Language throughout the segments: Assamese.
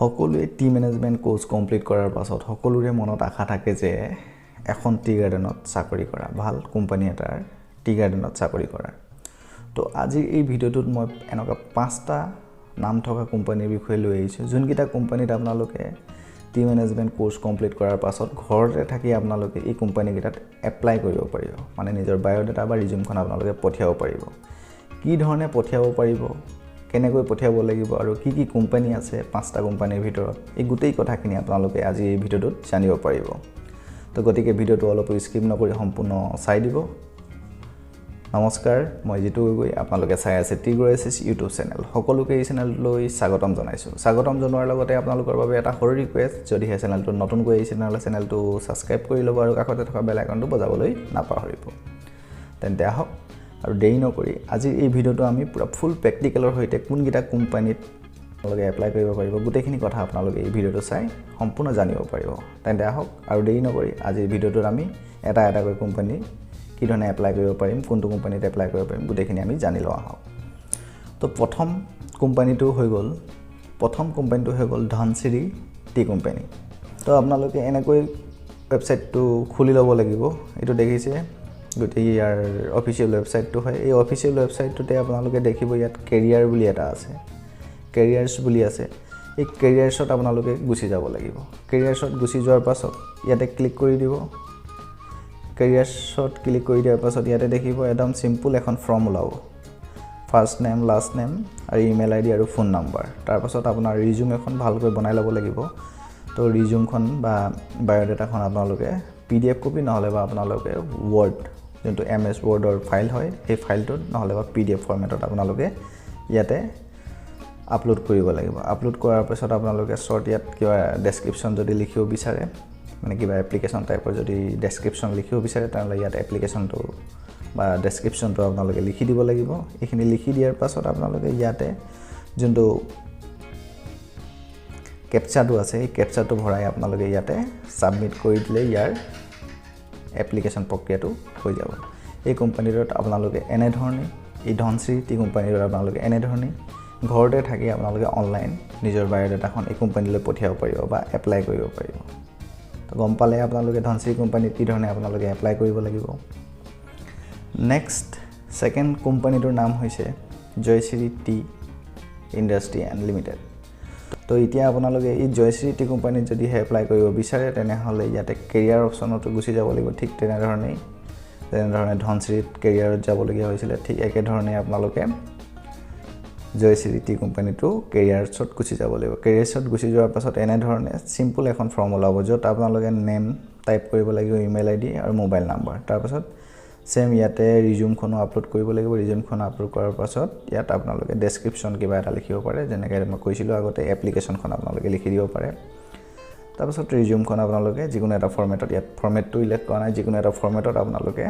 সকলোৱে টি মেনেজমেণ্ট কোৰ্স কমপ্লিট কৰাৰ পাছত সকলোৰে মনত আশা থাকে যে এখন টি গাৰ্ডেনত চাকৰি কৰা ভাল কোম্পানী এটাৰ টি গাৰ্ডেনত চাকৰি কৰা তো আজি এই ভিডিওটোত মই এনেকা পাঁচটা নাম থকা কোম্পানীৰ বিষয়ে লৈ আহিছোঁ যোনকিটা কোম্পানীত আপোনালোকে টি মেনেজমেণ্ট কোৰ্স কমপ্লিট কৰাৰ পাছত ঘৰতে থাকি আপোনালোকে এই কোম্পানীকেইটাত এপ্লাই কৰিব পাৰিব মানে নিজৰ বায়োডাটা বা ৰিজিউমখন আপোনালোকে পঠিয়াব পাৰিব কি ধৰণে পঠিয়াব পাৰিব কেনেকৈ পঠিয়াব লাগিব আৰু কি কি কোম্পানী আছে পাঁচটা কোম্পানীৰ ভিতৰত এই গোটেই কথাখিনি আপোনালোকে আজি এই ভিডিওটোত জানিব পাৰিব তো গতিকে ভিডিওটো অলপ স্কিপ নকৰি সম্পূৰ্ণ চাই দিব নমস্কাৰ মই জিতু গগৈ আপোনালোকে চাই আছে টি গ্ৰ এছ ইউটিউব চেনেল সকলোকে এই চেনেললৈ স্বাগতম জনাইছোঁ স্বাগতম জনোৱাৰ লগতে আপোনালোকৰ বাবে এটা সৰু ৰিকুৱেষ্ট যদি এই চেনেলটো নতুনকৈ আহিছে নহ'লে চেনেলটো সাবস্ক্ৰাইব কৰি ল'ব আৰু কাষতে থকা বেল আইকনটো বজাবলৈ নাপাহৰিব তেন্তে আহক আৰু দেৰি নকৰি আজি এই ভিডিওটো আমি পুৰা ফুল প্ৰেক্টিকেলৰ সৈতে কোনকিটা কোম্পানীত আপোনালোকে এপ্লাই কৰিব পাৰিব গোটেইখিনি কথা আপোনালোকে এই ভিডিওটো চাই সম্পূৰ্ণ জানিব পাৰিব তেন্তে আহক আৰু দেৰি নকৰি আজি ভিডিওটোত আমি এটা এটাকৈ কোম্পানী কি ধৰণে এপ্লাই কৰিব পাৰিম কোনটো কোম্পানীত এপ্লাই কৰিব পাৰিম গোটেইখিনি আমি জানি লওঁ আহক তো প্ৰথম কোম্পানীটো হৈ গ'ল ধনচিৰি টি কোম্পানী তো আপোনালোকে এনেকৈ ৱেবছাইটটো খুলি ল'ব লাগিব এইটো দেখিছে গোটেই ইয়াৰ অফিচিয়েল ৱেবছাইটটো হয় এই অফিচিয়েল ৱেবছাইটটোতে আপোনালোকে দেখিব ইয়াত কেৰিয়াৰ বুলি এটা আছে কেৰিয়াৰ্ছ বুলি আছে এই কেৰিয়াৰ্ছত আপোনালোকে গুচি যাব লাগিব কেৰিয়াৰ্ছত গুচি যোৱাৰ পাছত ইয়াতে ক্লিক কৰি দিব কেৰিয়াৰ্ছত ক্লিক কৰি দিয়াৰ পাছত ইয়াতে দেখিব একদম সিম্পল এখন ফৰ্ম ওলাব ফাৰ্ষ্ট নেম লাষ্ট নেম আৰু ইমেইল আইডি আৰু ফোন নাম্বাৰ তাৰ পাছত আপোনাৰ ৰিজিউম এখন ভালকৈ বনাই ল'ব লাগিব তো ৰিজিউমখন বা বায়োডাটাখন আপোনালোকে PDF কপি নহলে বা আপোনালোকে ওয়াৰ্ড যোনটো MS ওয়াৰ্ডৰ ফাইল হয় এই ফাইলটোত নহলে বা PDF ফৰমেটত আপোনালোকে ইয়াতে আপলোড কৰিব লাগিব আপলোড কৰাৰ পাছত আপোনালোকে শৰ্ট ইয়াত কিবা ডেসক্ৰিপচন যদি লিখিব বিচাৰে মানে কিবা এপ্লিকেশন টাইপৰ যদি ডেসক্ৰিপচন লিখিব বিচাৰে তাহলে ইয়াত এপ্লিকেশনটো বা ডেসক্ৰিপচনটো আপোনালোকে লিখি দিব লাগিব এইখিনি লিখি দিয়াৰ পাছত আপোনালোকে ইয়াতে যোনটো কেপচাটো আছে এই কেপচাটো ভৰাই আপোনালোকে ইয়াতে সাবমিট কৰি দিলে ইয়াৰ এপ্লিকেশন প্ৰক্ৰিয়াটো হৈ যাব এই কোম্পানীটোত আপোনালোকে এনে ধৰণে এই ধনচিৰি টি কোম্পানীটোত আপোনালোকে এনে ধৰণে ঘৰতে থাকি আপোনালোকে অনলাইন নিজৰ বায়োডাটাখন এই কোম্পানীলৈ পঠিয়াব পাৰিব বা এপ্লাই কৰিব পাৰিব তো গম পালে আপোনালোকে ধনচিৰি কোম্পানীত কি ধৰণে আপোনালোকে এপ্লাই কৰিব লাগিব নেক্সট সেকেন্ড কোম্পানীটোৰ নাম হৈছে Jayshree tea industry and limited তো এতিয়া আপোনালোকে এই জয়শ্ৰী টি কোম্পানীত যদি এপ্লাই কৰিব বিচাৰে তেনেহলে ইয়াতে কেৰিয়াৰ অপচনতো গুচি যাব লাগিব ঠিক তেনেধৰণে ধনচিৰিত কেৰিয়াৰত যাবলগীয়া হৈছিল ঠিক একে ধৰণে আপোনালোকে জয়শ্ৰী টি কোম্পানীটো কেৰিয়াৰছত গুচি যাব লাগিব কেৰিয়াৰছত গুচি যোৱাৰ পাছত এনে ধৰণে সিম্পল এখন ফৰ্ম ওলাব য'ত আপোনালোকে নেম টাইপ কৰিব লাগিব ইমেইল আইডি আৰু মোবাইল নাম্বাৰ তাৰ পাছত সেম ইয়াতে ৰিজিউমখনো আপলোড কৰিব লাগিব ৰিজিউমখন আপলোড কৰাৰ পাছত ইয়াত আপোনালোকে ডেসক্ৰিপচন কিবা এটা লিখিব পাৰে যেনেকৈ মই কৈছিলোঁ আগতে এপ্লিকেশনখন আপোনালোকে লিখি দিব পাৰে তাৰ পাছত ৰিজিউমখন আপোনালোকে যিকোনো এটা ফৰমেটত ইয়াত ফৰমেটটো ইলেক্ট কৰা নাই যিকোনো এটা ফৰমেটত আপোনালোকে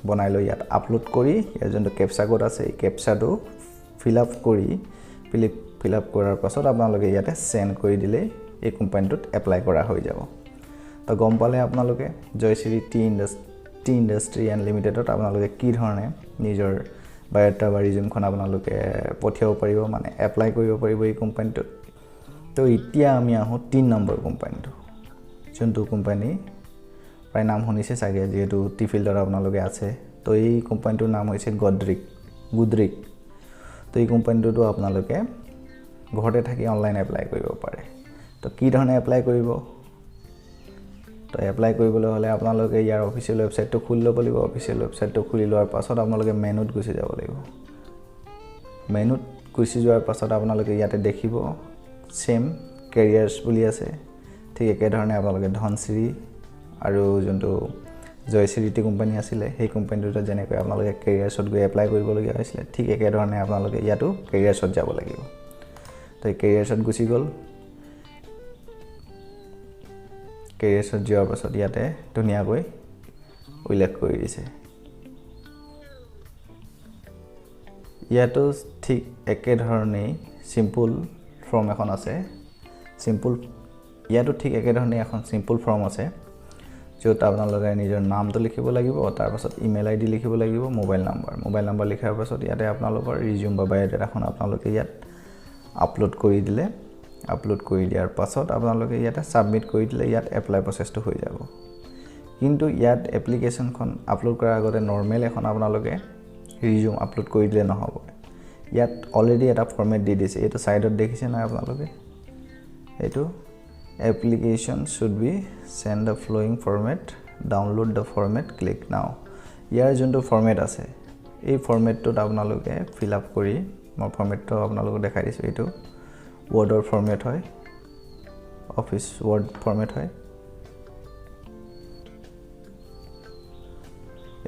বনাই লৈ ইয়াত আপলোড কৰি ইয়াৰ যোনটো কেপচা কোড আছে এই কেপচাটো ফিল আপ কৰাৰ পাছত আপোনালোকে ইয়াতে সেন্ড কৰি দিলে এই কোম্পানীটোত এপ্লাই কৰা হৈ যাব তো গম পালে আপোনালোকে জয়শ্ৰী টি ইণ্ডাষ্ট্ৰি এণ্ড লিমিটেডত আপোনালোকে কি ধৰণে নিজৰ বায়োডাটা বা ৰিজিউমখন আপোনালোকে পঠিয়াব পাৰিব মানে এপ্লাই কৰিব পাৰিব এই কোম্পানীটোত তো এতিয়া আমি আহোঁ 3 নম্বৰ কোম্পানীটো যোনটো কোম্পানী প্ৰায় নাম শুনিছে চাগে যেহেতু টি ফিল্ডত আপোনালোকে আছে তো এই কোম্পানীটোৰ নাম হৈছে গুডৰিক তো এই কোম্পানীটোতো আপোনালোকে ঘৰতে থাকি অনলাইন এপ্লাই কৰিব পাৰে তো কি ধৰণে এপ্লাই কৰিব তো এপ্লাই কৰিবলৈ হলে আপোনালোকে ইয়াৰ অফিচিয়েল ৱেবছাইটটো খুলি ল'ব লাগিব অফিচিয়েল ৱেবছাইটটো খুলি লোৱাৰ পাছত আপোনালোকে মেনুত গুচি যাব লাগিব মেনুত গুচি যোৱাৰ পাছত আপোনালোকে ইয়াতে দেখিব সেম কেৰিয়াৰ্ছ বুলি আছে ঠিক একে ধৰণে আপোনালোকে ধনচিৰি আৰু যোনটো জয়শ্ৰী টি কোম্পানী আছিলে সেই কোম্পানীটোত যেনেকৈ আপোনালোকে কেৰিয়াৰ্ছত গৈ এপ্লাই কৰিবলগীয়া হৈছিলে ঠিক একে ধৰণে আপোনালোকে ইয়াতো কেৰিয়াৰ্ছত যাব লাগিব তো কেৰিয়াৰ্ছত গুচি গ'ল কেৰিয়াৰ্ছত যোৱাৰ পাছত ইয়াতে ধুনীয়াকৈ উল্লেখ কৰি দিছে ইয়াতো ঠিক একে ধৰণে সিম্পল ফৰ্ম এখন আছে ইয়াতো ঠিক একে ধৰণে এখন সিম্পল ফৰ্ম আছে য'ত আপোনালোকে নিজৰ নামটো লিখিব লাগিব তাৰ পাছত ইমেইল আইডি লিখিব লাগিব মোবাইল নাম্বাৰ লিখাৰ পাছত ইয়াতে আপোনালোকৰ ৰিজিউম বা বায়োডাটাখন আপোনালোকে ইয়াত আপলোড কৰি দিলে আপলোড কৰি দিয়াৰ পাছত আপোনালোকে ইয়াতে সাবমিট কৰি দিলে ইয়াত এপ্লাই প্ৰসেছটো হৈ যাব কিন্তু ইয়াত এপ্লিকেশনখন আপলোড কৰাৰ আগতে নৰমাল এখন আপোনালোকে ৰিজিউম আপলোড কৰি দিলে নহব ইয়াত অলৰেডি এটা ফৰমেট দি দিছে এটো সাইডত দেখিছে না আপোনালোকে এটো application should be send the following format download the format click now ইয়াৰ যোনটো ফৰমেট আছে এই ফৰমেটটোত আপোনালোকে ফিল আপ কৰি মই ফৰমেটটো আপোনালোকক দেখাই দিছো এটো ওয়াৰ্ডৰ ফৰমেট হয় অফিস ওয়াৰ্ড ফৰমেট হয়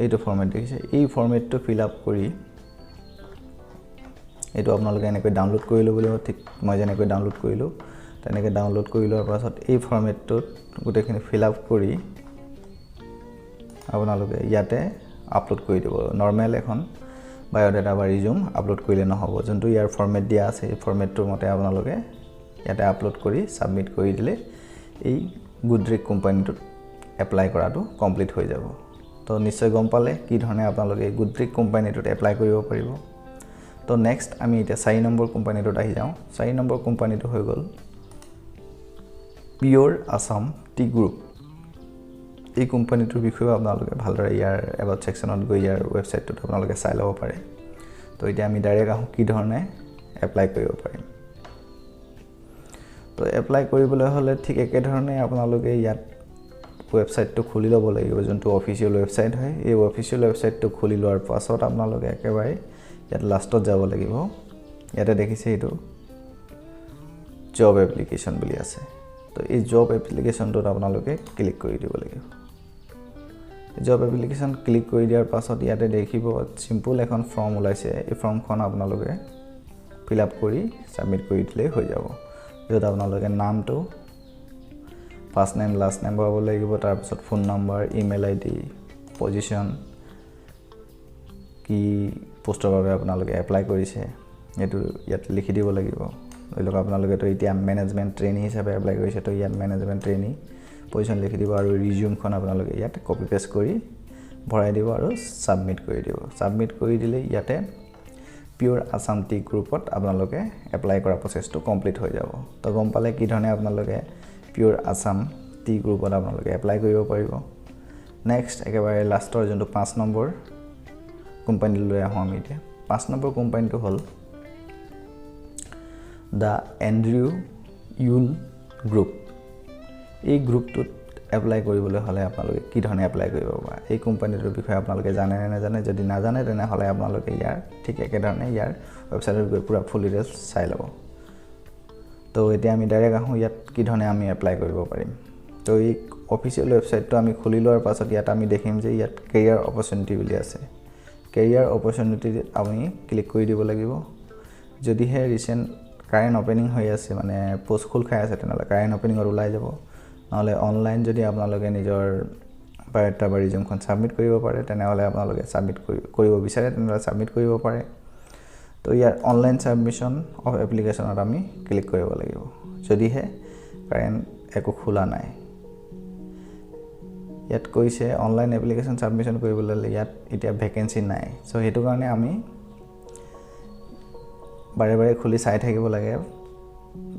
এইটো ফৰমেট দেখিছে এই ফৰমেটটো ফিল আপ কৰি এটো আপোনালোকে এনেকৈ ডাউনলোড কৰি লবলৈ ঠিক মই যেনেকৈ ডাউনলোড কৰিলো তেনেকৈ ডাউনলোড কৰি লোৱাৰ পাছত এই ফৰমেটটোত গোটেইখিনি ফিল আপ কৰি আপোনালোকে ইয়াতে আপলোড কৰি দিব নৰমাল এখন বায়োডাটা বা ৰিজিউম আপলোড কৰিলে নহব যোনটো ইয়াৰ ফৰমেট দিয়া আছে এই ফৰমেটটোৰ মতে আপোনালোকে ইয়াতে আপলোড কৰি সাবমিট কৰি দিলে এই গুডৰিক কোম্পানীটোত এপ্লাই কৰাটো কমপ্লিট হৈ যাব তো নিশ্চয় গম পালে কি ধৰণে আপোনালোকে গুডৰিক কোম্পানীটোত এপ্লাই কৰিব পাৰিব তো নেক্সট আমি এতিয়া 4 নম্বৰ কোম্পানীটোত আহি যাওঁ 4 নম্বৰ কোম্পানীটো হৈ গল পিওৰ আসাম টি গ্ৰুপ এই কোম্পানীটোৰ বিষয়ে আপোনালোকে ভালদৰে ইয়াৰ এবাউট সেকশনত গৈ ইয়াৰ ওয়েবসাইটটোত আপোনালোকে চাই ল'ব পাৰে তো এতিয়া আমি ডাইৰেক্ট আহো কি ধৰণে এপ্লাই কৰিব পাৰিম তো এপ্লাই কৰিবলৈ হলে ঠিক একে ধৰণে আপোনালোকে ইয়াত ওয়েবসাইটটো খুলি ল'ব লাগিব যোনটো অফিচিয়েল ওয়েবসাইট হয় এই অফিচিয়েল ওয়েবসাইটটো খুলি লোৱাৰ পাছত আপোনালোকে একেবাৰে ইয়াত লাষ্টত যাব লাগিব ইয়াতে দেখিছে এইটো জব এপ্লিকেশন বুলি আছে তো এই জব এপ্লিকেশনটোত আপোনালোকে ক্লিক কৰি দিব লাগিব জব এপ্লিকেশন ক্লিক কৰি দিয়াৰ পাছত ইয়াতে দেখিব সিম্পল এখন ফৰ্ম ওলাইছে এই ফৰ্মখন আপোনালোকে ফিল আপ কৰি সাবমিট কৰি দিলে হৈ যাব যত আপোনালোকে নামটো ফাৰ্স্ট নেম লাষ্ট নেম পাব লাগিব তাৰ পিছত phone number email ID position কি পোষ্টৰ বাবে আপোনালোকে এপ্লাই কৰিছে এটো ইয়াত লিখি দিব লাগিব লওক আপোনালোকে তো এতিয়া ম্যানেজমেন্ট ট্ৰেইনি হিচাপে এপ্লাই কৰিছে তো ইয়াত ম্যানেজমেন্ট ট্ৰেইনি পজিশন লিখি দিব আৰু ৰিজিউমখন আপোনালোকে ইয়াত কপি পেস্ট কৰি ভৰাই দিব আৰু সাবমিট কৰি দিব সাবমিট কৰি দিলে ইয়াতে পিওৰ আসাম টি গ্ৰুপত আপোনালোকে এপ্লাই কৰা প্ৰসেছটো কমপ্লিট হৈ যাব তো গম পালে কি ধৰণে আপোনালোকে পিওৰ আসাম টি গ্ৰুপত আপোনালোকে এপ্লাই কৰিব পাৰিব নেক্সট একেবাৰে লাষ্টৰ যোনটো 5 নম্বৰ কোম্পানী লৈ আহো আমি এতিয়া 5 নম্বৰ কোম্পানীটো হল দা এন্ড্ৰিউ ইউল গ্ৰুপ এই গ্ৰুপটোত এপ্লাই কৰিবলৈ হলে আপোনালোকে কি ধৰণে এপ্লাই কৰিব পাৰে এই কোম্পানীটোৰ বিষয়ে আপোনালোকে জানে নে নাজানে যদি নাজানে তেনে হলে আপোনালোকে ইয়াৰ ঠিক একে ধৰণে ইয়াৰ ওয়েবসাইটত গৈ পুৰা ফুল ডিটেইলছ চাই ল'ব তো এতিয়া আমি ডাইৰেক্ট আহো ইয়াত কি ধৰণে আমি এপ্লাই কৰিব পাৰিম তো এই অফিচিয়েল ওয়েবসাইটটো আমি খুলি লোৱাৰ পাছত ইয়াত আমি দেখিম যে ইয়াত কেৰিয়াৰ অপৰচুনিটি বুলি আছে কেৰিয়াৰ অপৰচুনিটি আমি ক্লিক কৰি দিব লাগিব যদিহে ৰিসেন্ট কাৰেন্ট ওপেনিং হৈ আছে মানে পোষ্ট খুল খাই আছে তেনলে কাৰেন্ট ওপেনিংৰ ওলাই যাব নহলে অনলাইন যদি আপোনালোকে নিজৰ বায়োডাটা বা ৰিজিউমখন সাবমিট কৰিব পাৰে তেনেহলে আপোনালোকে সাবমিট কৰিব বিচাৰে তেনেহলে সাবমিট কৰিব পাৰে তো ইয়াৰ অনলাইন সাবমিশন অফ এপ্লিকেশনত আমি ক্লিক কৰিব লাগিব যদিহে কাৰেন্ট একো খোলা নাই ইয়াত কৈছে অনলাইন এপ্লিকেশন সাবমিশন কৰিবলৈ ইয়াত এতিয়া ভ্যাকেন্সি নাই সো হেতু কাৰণে আমি বাৰে বাৰে খুলি চাই থাকিব লাগে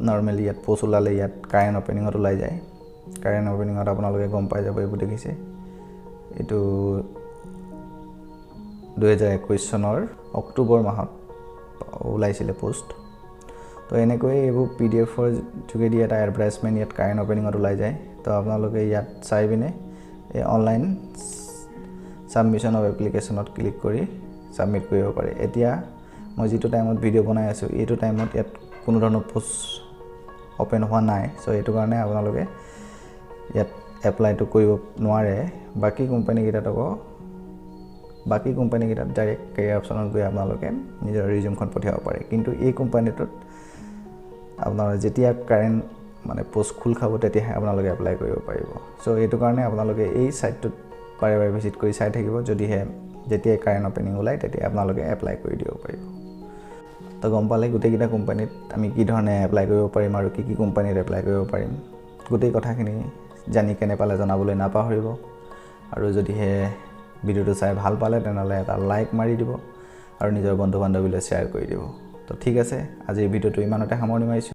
নৰমালি ইয়াত পোষ্ট ওলালে ইয়াত কাৰেন্ট ওপেনিংত ওলাই যায় কাৰেন্ট ওপেনিংত আপোনালোকে গম পাই যাব এই দেখিছে এটো 2021 চনৰ অক্টোবৰ মাহত ওলাইছিলে পোষ্ট তো এনেকৈ এইবোৰ পিডিএফৰ যোগেদি এটা এডভাৰটাইজমেন্ট ইয়াত কাৰেন্ট ওপেনিংত ওলাই যায় তো আপোনালোকে ইয়াত চাই বিনে এই অনলাইন সাবমিশন অফ এপ্লিকেশনত ক্লিক কৰি সাবমিট কৰিব পাৰে এতিয়া মই যেটো টাইমত ভিডিও বনাই আছো এইটো টাইমত ইয়াত কোনো ধৰণৰ পোষ্ট ওপেন হোৱা নাই সো এটো কাৰণে আপোনালোকে ইয়াত এপ্লাই তো কৰিব নোৱাৰে বাকি কোম্পানী কিটা ডাইৰেক্ট কেৰিয়াৰ অপচনত গৈ আপোনালোকে নিজৰ ৰিজিউমখন পঠিয়াব পাৰে কিন্তু এই কোম্পানীটোত আপোনাৰ যেতিয়া কাৰেন্ট মানে পোষ্ট খুল খাব তেতিয়াহে আপোনালোকে এপ্লাই কৰিব পাৰিব সো এটো কাৰণে আপোনালোকে এই সাইটটোত বাৰে বাৰে ভিজিট কৰি চাই থাকিব যদিহে যেতিয়া কাৰেন্ট ওপেনিং ওলাই তেতিয়া আপোনালোকে এপ্লাই কৰি দিব পাৰিব তো গম পালে গোটেইকিটা কোম্পানীত আমি কি ধৰণে এপ্লাই কৰিব পাৰিম আৰু কি কোম্পানীত এপ্লাই কৰিব পাৰিম গোটেই কথাখিনি জানি কেনে পালে জনাবলৈ নাপাহৰিব আৰু যদিহে ভিডিওটো চাই ভাল পালে তেনলে এটা লাইক মাৰি দিব আৰু নিজৰ বন্ধু বান্ধৱীলৈ শ্বেয়াৰ কৰি দিব তো ঠিক আছে আজি ভিডিওটো ইমানতে সামৰণি মাৰিছো